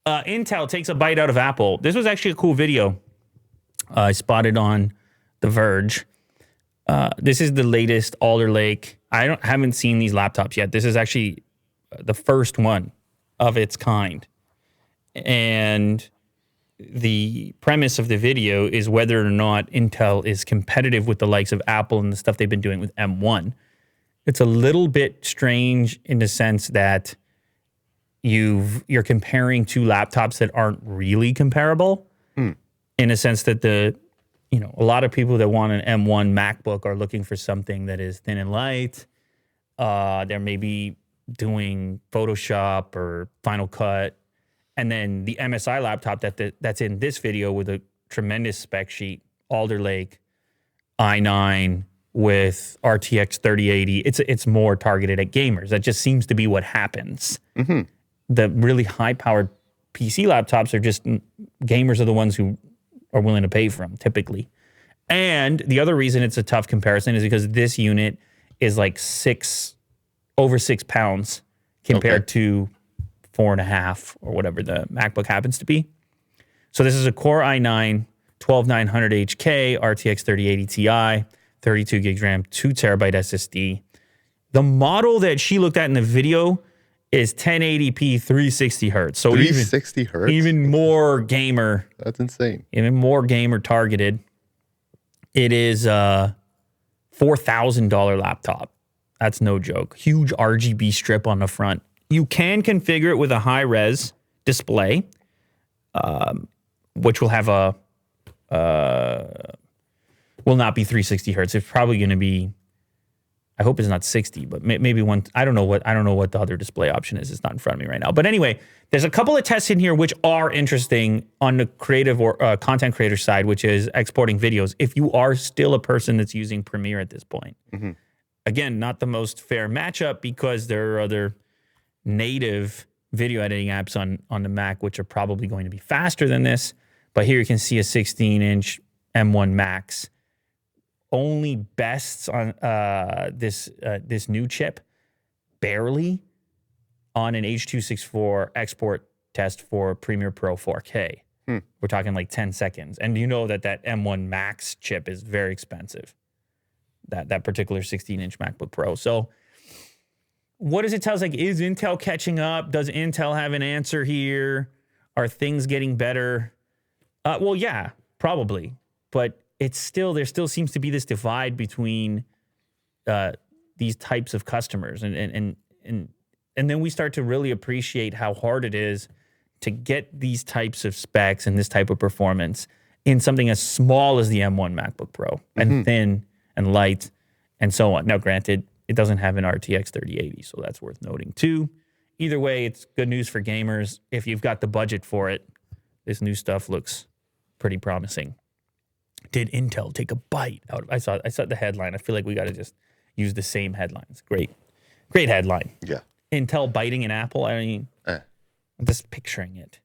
Intel takes a bite out of Apple. This was actually a cool video I spotted on The Verge. This is the latest Alder Lake. I haven't seen these laptops yet. This is actually the first one of its kind. And the premise of the video is whether or not Intel is competitive with the likes of Apple and the stuff they've been doing with M1. It's a little bit strange in the sense that you're comparing two laptops that aren't really comparable, in a sense that a lot of people that want an M1 MacBook are looking for something that is thin and light. They're maybe doing Photoshop or Final Cut. And then the MSI laptop that's in this video with a tremendous spec sheet, Alder Lake, i9 with RTX 3080, it's more targeted at gamers. That just seems to be what happens. Mm-hmm. The really high-powered PC laptops are just, gamers are the ones who are willing to pay for them, typically. And the other reason it's a tough comparison is because this unit is like over 6 pounds compared to 4.5 or whatever the MacBook happens to be. So this is a Core i9 12900HK RTX 3080 Ti, 32 gigs RAM, 2 terabyte SSD. The model that she looked at in the video is 1080p 360 hertz. So 360 hertz? Even more gamer. That's insane. Even more gamer targeted. It is a $4,000 laptop. That's no joke. Huge RGB strip on the front. You can configure it with a high-res display, which will have will not be 360 hertz. It's probably going to be, I hope it's not 60, but maybe one. I don't know what the other display option is. It's not in front of me right now. But anyway, there's a couple of tests in here which are interesting on the creative or content creator side, which is exporting videos. If you are still a person that's using Premiere at this point, again, not the most fair matchup because there are other native video editing apps on the Mac, which are probably going to be faster than this. But here you can see a 16-inch M1 Max. Only bests on this new chip, barely, on an H.264 export test for Premiere Pro 4K. We're talking like 10 seconds. And you know that M1 Max chip is very expensive, that particular 16-inch MacBook Pro. So what does it tell us? Like, is Intel catching up? Does Intel have an answer here? Are things getting better? Well, yeah, probably. But there still seems to be this divide between these types of customers. And then we start to really appreciate how hard it is to get these types of specs and this type of performance in something as small as the M1 MacBook Pro and thin and light and so on. Now, granted, it doesn't have an RTX 3080, so that's worth noting too. Either way, it's good news for gamers. If you've got the budget for it, this new stuff looks pretty promising. Did Intel take a bite out of? I saw the headline. I feel like we got to just use the same headlines. Great headline. Yeah. Intel biting an apple. I mean, I'm just picturing it.